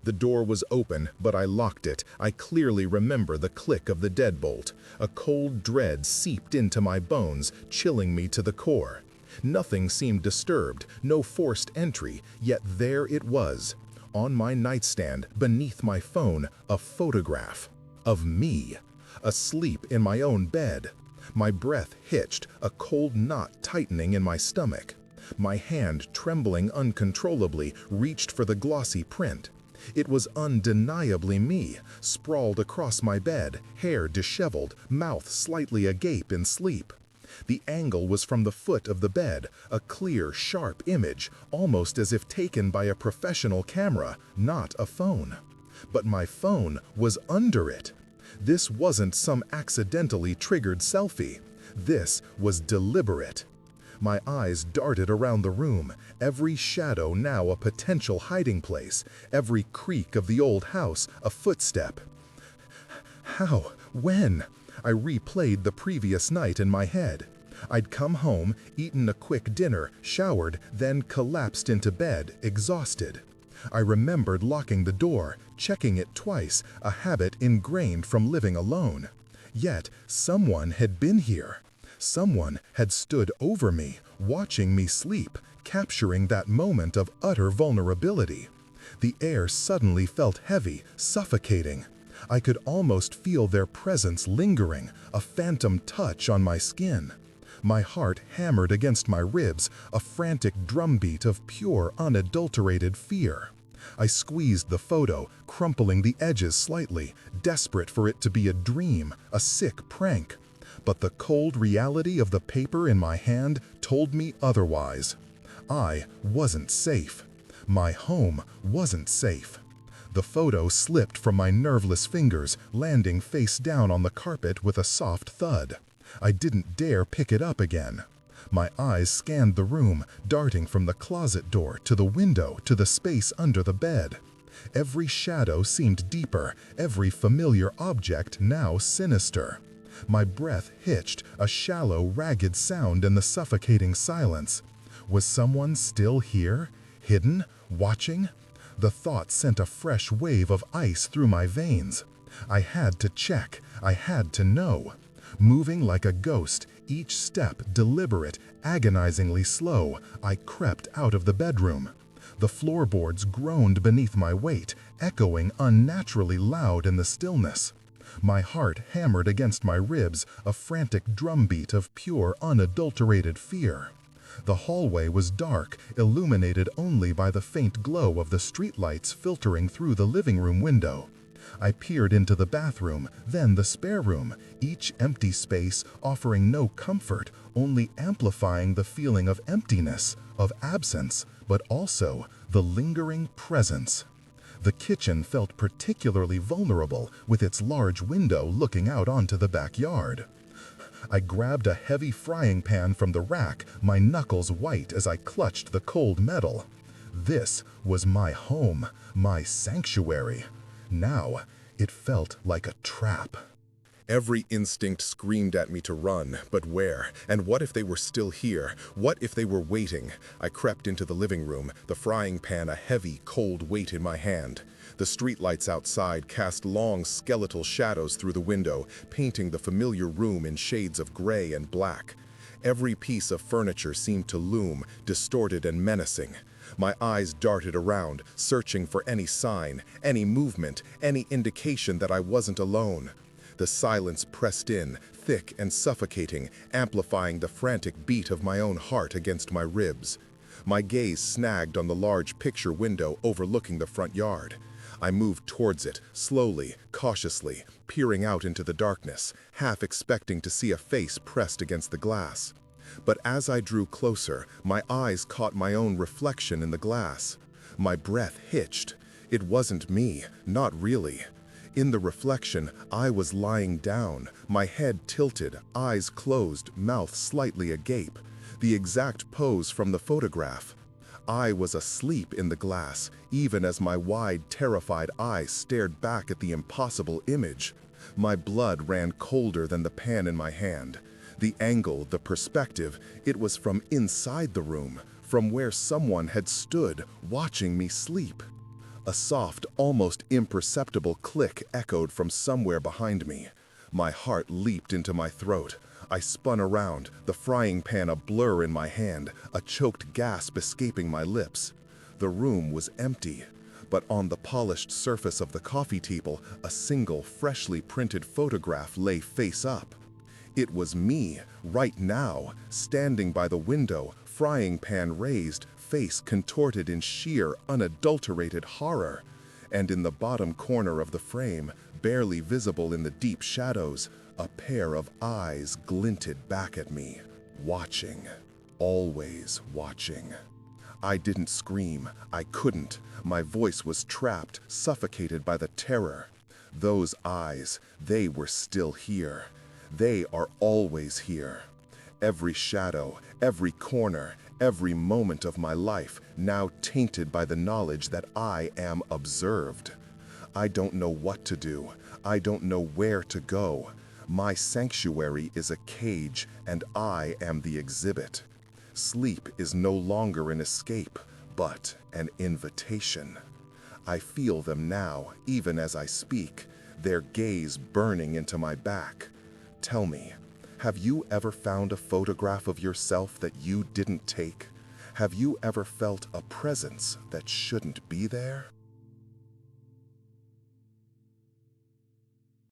The door was open, but I locked it. I clearly remember the click of the deadbolt. A cold dread seeped into my bones, chilling me to the core. Nothing seemed disturbed, no forced entry, yet there it was. On my nightstand, beneath my phone, a photograph. Of me. Asleep in my own bed. My breath hitched, a cold knot tightening in my stomach. My hand, trembling uncontrollably, reached for the glossy print. It was undeniably me, sprawled across my bed, hair disheveled, mouth slightly agape in sleep. The angle was from the foot of the bed, a clear, sharp image, almost as if taken by a professional camera, not a phone. But my phone was under it. This wasn't some accidentally triggered selfie. This was deliberate. My eyes darted around the room, every shadow now a potential hiding place, every creak of the old house a footstep. How? When? I replayed the previous night in my head. I'd come home, eaten a quick dinner, showered, then collapsed into bed, exhausted. I remembered locking the door, checking it twice, a habit ingrained from living alone. Yet someone had been here. Someone had stood over me, watching me sleep, capturing that moment of utter vulnerability. The air suddenly felt heavy, suffocating. I could almost feel their presence lingering, a phantom touch on my skin. My heart hammered against my ribs, a frantic drumbeat of pure, unadulterated fear. I squeezed the photo, crumpling the edges slightly, desperate for it to be a dream, a sick prank. But the cold reality of the paper in my hand told me otherwise. I wasn't safe. My home wasn't safe. The photo slipped from my nerveless fingers, landing face down on the carpet with a soft thud. I didn't dare pick it up again. My eyes scanned the room, darting from the closet door to the window to the space under the bed. Every shadow seemed deeper, every familiar object now sinister. My breath hitched, a shallow, ragged sound in the suffocating silence. Was someone still here? Hidden? Watching? The thought sent a fresh wave of ice through my veins. I had to check. I had to know. Moving like a ghost, each step deliberate, agonizingly slow, I crept out of the bedroom. The floorboards groaned beneath my weight, echoing unnaturally loud in the stillness. My heart hammered against my ribs, a frantic drumbeat of pure, unadulterated fear. The hallway was dark, illuminated only by the faint glow of the streetlights filtering through the living room window. I peered into the bathroom, then the spare room, each empty space offering no comfort, only amplifying the feeling of emptiness, of absence, but also the lingering presence. The kitchen felt particularly vulnerable, with its large window looking out onto the backyard. I grabbed a heavy frying pan from the rack, my knuckles white as I clutched the cold metal. This was my home, my sanctuary. Now, it felt like a trap. Every instinct screamed at me to run, but where? And what if they were still here? What if they were waiting? I crept into the living room, the frying pan a heavy, cold weight in my hand. The streetlights outside cast long, skeletal shadows through the window, painting the familiar room in shades of gray and black. Every piece of furniture seemed to loom, distorted and menacing. My eyes darted around, searching for any sign, any movement, any indication that I wasn't alone. The silence pressed in, thick and suffocating, amplifying the frantic beat of my own heart against my ribs. My gaze snagged on the large picture window overlooking the front yard. I moved towards it, slowly, cautiously, peering out into the darkness, half expecting to see a face pressed against the glass. But as I drew closer, my eyes caught my own reflection in the glass. My breath hitched. It wasn't me, not really. In the reflection, I was lying down, my head tilted, eyes closed, mouth slightly agape, the exact pose from the photograph. I was asleep in the glass, even as my wide, terrified eyes stared back at the impossible image. My blood ran colder than the pan in my hand. The angle, the perspective, it was from inside the room, from where someone had stood, watching me sleep. A soft, almost imperceptible click echoed from somewhere behind me. My heart leaped into my throat. I spun around, the frying pan a blur in my hand, a choked gasp escaping my lips. The room was empty, but on the polished surface of the coffee table, a single, freshly printed photograph lay face up. It was me, right now, standing by the window, frying pan raised, face contorted in sheer, unadulterated horror. And in the bottom corner of the frame, barely visible in the deep shadows, a pair of eyes glinted back at me, watching, always watching. I didn't scream. I couldn't. My voice was trapped, suffocated by the terror. Those eyes, they were still here. They are always here. Every shadow, every corner, every moment of my life now tainted by the knowledge that I am observed. I don't know what to do. I don't know where to go. My sanctuary is a cage, and I am the exhibit. Sleep is no longer an escape, but an invitation. I feel them now, even as I speak, their gaze burning into my back. Tell me, have you ever found a photograph of yourself that you didn't take? Have you ever felt a presence that shouldn't be there?